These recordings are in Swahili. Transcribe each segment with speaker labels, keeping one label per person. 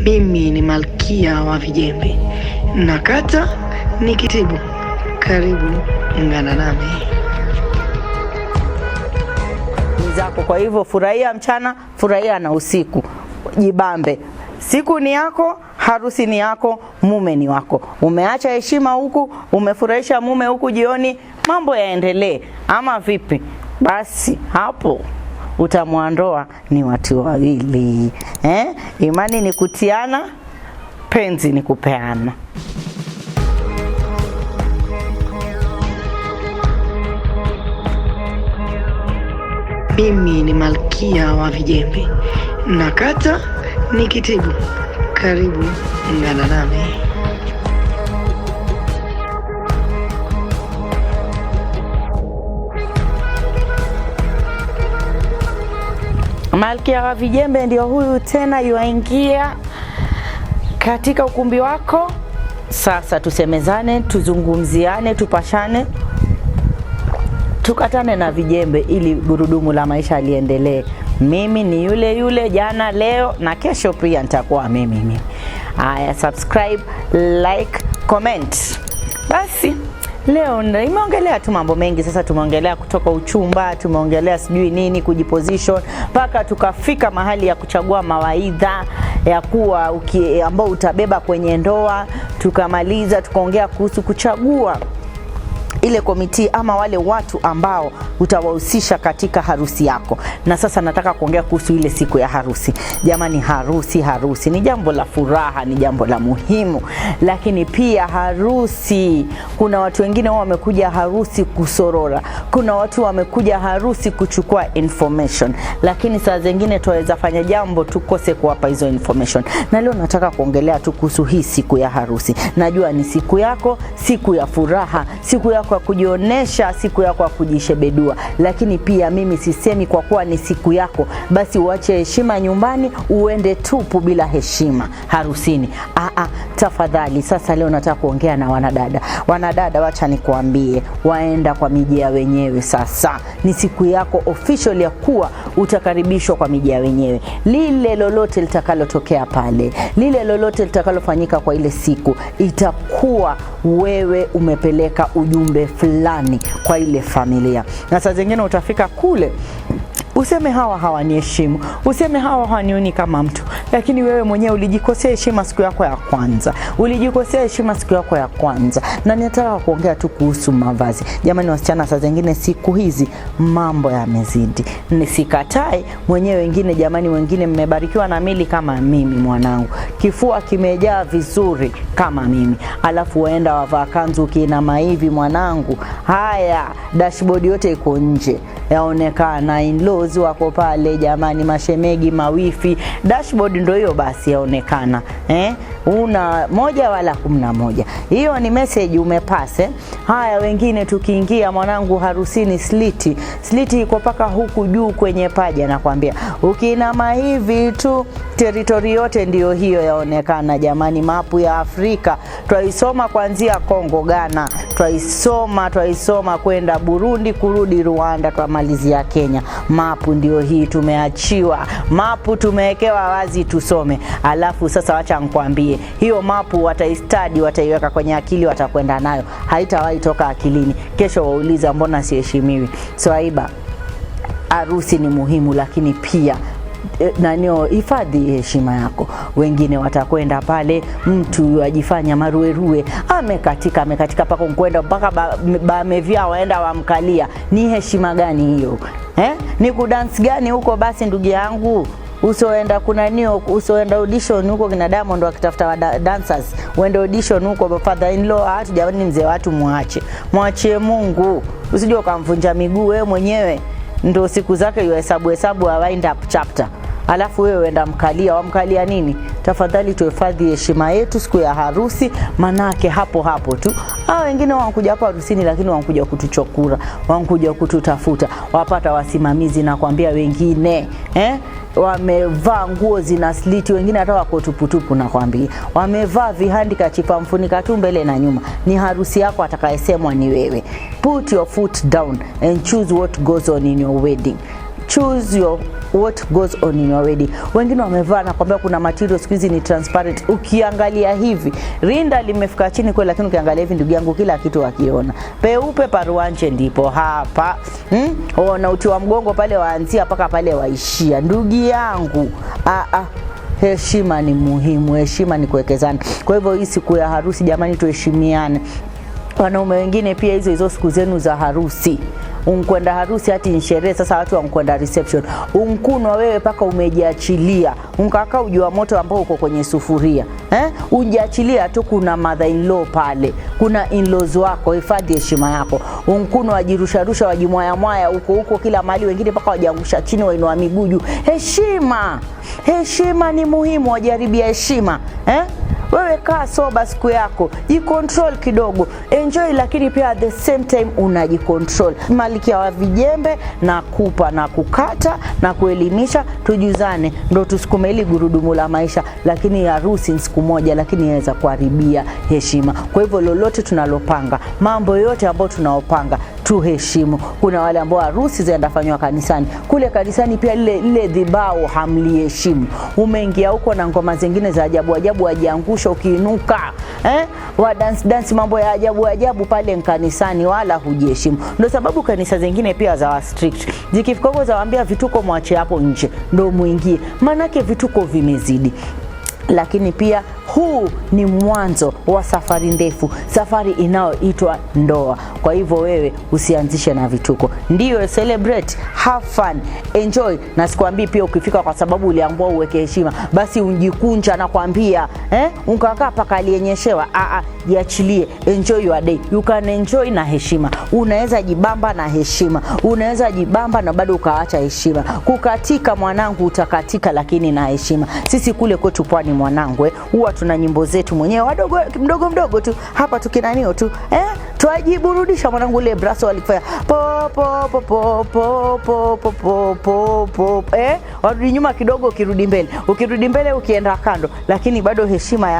Speaker 1: Mimi ni Malkia wa Vijembe, nakata ni kitibu. Karibu ungana nami
Speaker 2: zako. Kwa hivyo furahia mchana, furahia na usiku, jibambe. Siku ni yako, harusi ni yako, mume ni wako. Umeacha heshima huku, umefurahisha mume huku, jioni mambo yaendelee, ama vipi? Basi hapo utamwandoa ni watu wawili. Imani ni kutiana, penzi ni kupeana.
Speaker 1: Mimi ni Malkia wa Vijembe, nakata ni kitibu. Karibu ungana nami.
Speaker 2: Malkia wa Vijembe ndio huyu tena, yuaingia katika ukumbi wako. Sasa tusemezane, tuzungumziane, tupashane, tukatane na vijembe ili gurudumu la maisha liendelee. Mimi ni yule yule jana, leo na kesho pia nitakuwa mimi. Haya, subscribe, like, comment. Basi leo nimeongelea tu mambo mengi. Sasa tumeongelea kutoka uchumba, tumeongelea sijui nini, kujiposition, mpaka tukafika mahali ya kuchagua mawaidha ya kuwa ambao utabeba kwenye ndoa. Tukamaliza tukaongea kuhusu kuchagua ile komiti ama wale watu ambao utawahusisha katika harusi yako. Na sasa nataka kuongea kuhusu ile siku ya harusi. Jamani, harusi ni jambo la furaha, ni jambo la muhimu. Lakini pia harusi, kuna watu wengine wao wamekuja harusi kusorora. Kuna watu wamekuja harusi kuchukua information. Lakini saa zingine tuweza fanya jambo tukose kuwapa hizo information. Na leo nataka kuongelea tu kuhusu hii siku ya harusi. Najua ni siku yako, siku ya furaha, siku yako ya kujionesha, siku yako ya kujishebedua. Lakini pia mimi sisemi kwa kuwa ni siku yako basi uache heshima nyumbani uende tupu bila heshima harusini. Tafadhali. Sasa leo nataka kuongea na wanadada. Wacha nikuambie, waenda kwa miji ya wenyewe. Sasa ni siku yako official ya kuwa utakaribishwa kwa miji ya wenyewe. Lile lolote litakalotokea pale, lile lolote litakalofanyika kwa ile siku, itakuwa wewe umepeleka ujumbe fulani kwa ile familia. Na saa zingine utafika kule useme hawa hawaniheshimu, useme hawa hawanioni kama mtu, lakini wewe mwenyewe ulijikosea heshima siku yako ya kwanza. Na nataka kuongea tu kuhusu mavazi. Jamani wasichana, saa zingine siku hizi mambo yamezidi. Nisikatai mwenyewe, wengine jamani, wengine mmebarikiwa na mili kama mimi mwanangu. Kifua kimejaa vizuri kama mimi. Alafu waenda wavaa kanzu kiinama hivi mwanangu. Haya, dashboard yote iko nje. Yaonekana in-laws wako pale jamani, mashemegi, mawifi. Dashboard ndio hiyo basi yaonekana. Una moja wala 11. Hiyo ni message umepase. Haya, wengine tukiingia mwanangu harusini, sliti iko paka huku juu kwenye paja. Nakwambia ukiinama hivi tu territory yote ndio hiyo yaonekana jamani. Mapu ya Afrika twaisoma kuanzia Kongo, Ghana, twaisoma kwenda Burundi, kurudi Rwanda, twamalizia Kenya. Mapu ndio hii tumeachiwa. Mapu tumewekewa wazi tusome. Alafu sasa wacha nikwambie, hiyo mapu wataistudy, wataiweka kwenye akili, watakwenda nayo, haitawahi toka akilini. Kesho wauliza mbona siheshimiwi. Swaiba, harusi ni muhimu, lakini pia hifadhi heshima yako. Wengine watakwenda pale, mtu ajifanya maruerue, amekatika paka kwenda mpaka bamevia waenda wamkalia. Ni heshima gani hiyo? Ni kudance gani huko? Basi ndugu yangu, usoenda usoenda audition huko kina Diamond wakitafuta dancers, uende audition huko father in law. Hatu jamani, mzee watu muachie Mungu. Usije ukamvunja miguu wewe mwenyewe. Ndio siku zake hesabu wa wind up chapter. Alafu wewe uenda wamkalia nini? Tafadhali tuhifadhi heshima yetu siku ya harusi, manake hapo tu. Wengine wanakuja hapa harusini lakini wanakuja kutuchokura, wanakuja kututafuta, wapata wasimamizi na kuambia wengine wamevaa nguo zina sliti, wengine hata wako tuputupu na kwambia. Wamevaa vihandi kachipa mfunika tu mbele na nyuma. Ni harusi yako, atakayesemwa ni wewe. Put your foot down and choose what goes on in your wedding. Choose your what goes on in your wedding. Wengine wamevaa na kwambia kuna material siku hizi ni transparent. Ukiangalia hivi, rinda limefika chini kweli, lakini ukiangalia hivi ndugu yangu kila kitu wakiona. Peupe paruanje ndipo hapa. Ona uti wa mgongo pale waanzia mpaka pale waishia. Ndugu yangu, heshima ni muhimu, heshima ni kuwekezana. Kwa hivyo hii siku ya harusi jamani, tuheshimiane. Wanaume wengine pia hizo siku zenu za harusi, unkwenda harusi hati ni sherehe, sasa watu wankwenda reception. Unkunwa wewe paka umejiachilia, unkaka ujua moto ambao uko kwenye sufuria. Unjiachilia tu, kuna mother in law pale, kuna in-laws wako, hifadhi heshima yako. Unkunwa wajirusharusha, wajimwaya huko kila mahali, wengine paka wajiangusha chini wainua miguu. Heshima ni muhimu, wajaribia heshima. Wewe kaa soba siku yako, jicontrol kidogo, enjoy, lakini pia at the same time unajicontrol. Malkia wa vijembe na kupa na kukata na kuelimisha, tujuzane ndo tusukume ili gurudumu la maisha. Lakini harusi ni siku moja, lakini inaweza kuharibia heshima. Kwa hivyo lolote tunalopanga, mambo yote ambayo tunaopanga, tuheshimu. Kuna wale ambao harusi zaendafanywa kanisani, kule kanisani pia lile dhibao hamliheshimu. Umeingia huko na ngoma zingine za ajabu wajiangusha ukiinuka, wa dance mambo ya ajabu pale kanisani, wala hujiheshimu. Ndio sababu kanisa zingine pia za strict, zikifika huko zawaambia vituko mwache hapo nje ndio muingie, manake vituko vimezidi. Lakini pia huu ni mwanzo wa safari ndefu, safari inayoitwa ndoa. Kwa hivyo wewe usianzishe na vituko. Ndio, celebrate, have fun, enjoy. Na sikwambii pia ukifika kwa sababu uliambiwa uweke heshima basi unjikunja na kwambia unkakaa paka aliyenyeshewa. Jiachilie, enjoy your day. You can enjoy na heshima. Unaweza jibamba na heshima, unaweza jibamba na bado ukaacha heshima. Kukatika mwanangu utakatika, lakini na heshima. Sisi kule kwetu pwani mwanangu, huwa tuna nyimbo zetu mwenyewe wadogo mdogo tu hapa tukinanio tu, tuajiburudisha mwanangu. Ile braso walifanya po po po po po po po po po, warudi nyuma kidogo, ukirudi mbele ukienda kando, lakini bado heshima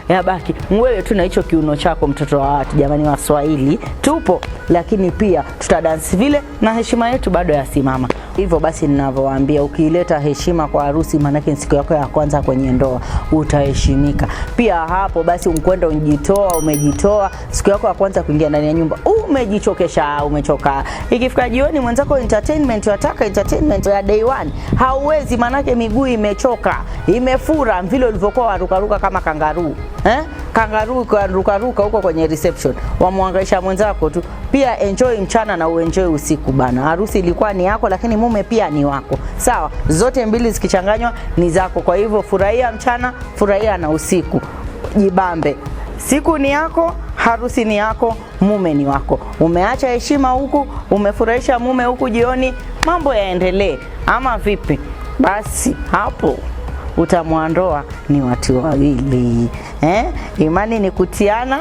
Speaker 2: yabaki. Wewe tu na hicho kiuno chako, mtoto wa watu. Jamani, Waswahili tupo, lakini pia tutadance vile na heshima yetu bado yasimama. Hivyo basi ninavyowaambia, ukileta heshima kwa harusi, manake ni siku yako ya kwanza kwenye ndoa, utaheshimika. Pia hapo basi unkwenda umejitoa siku yako ya kwanza kuingia ndani ya nyumba, umejichokesha, umechoka. Ikifika jioni mwenzako entertainment, wataka entertainment ya day one, hauwezi, manake miguu imechoka, imefura vile ulivyokuwa warukaruka kama kangaroo. Kangaroo kwa rukaruka huko kwenye reception, wamwangaisha mwenzako tu. Pia enjoy mchana na uenjoy usiku bana. Harusi ilikuwa ni yako, lakini mume pia ni wako. Sawa, zote mbili zikichanganywa ni zako. Kwa hivyo furahia mchana, furahia na usiku. Jibambe. Siku ni yako, harusi ni yako, mume ni wako. Umeacha heshima huku, umefurahisha mume huku, jioni mambo yaendelee. Ama vipi? Basi hapo utamwandoa ni watu wawili. Imani ni kutiana,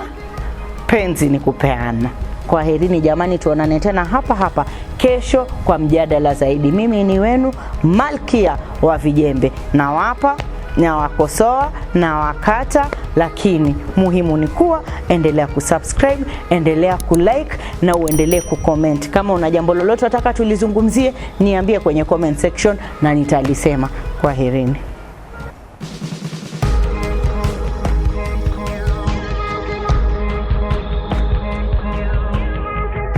Speaker 2: penzi ni kupeana. Kwaherini jamani, tuonane tena hapa kesho kwa mjadala zaidi. Mimi ni wenu Malkia wa Vijembe, na wakosoa na wakata, lakini muhimu ni kuwa endelea kusubscribe, endelea kulike na uendelee kucomment. Kama una jambo lolote unataka tulizungumzie, niambie kwenye comment section na nitalisema. Kwaherini.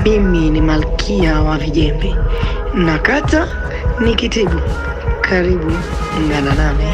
Speaker 1: Mimi ni Malkia wa Vijembe, nakata nikitibu. Karibu, ungana nami.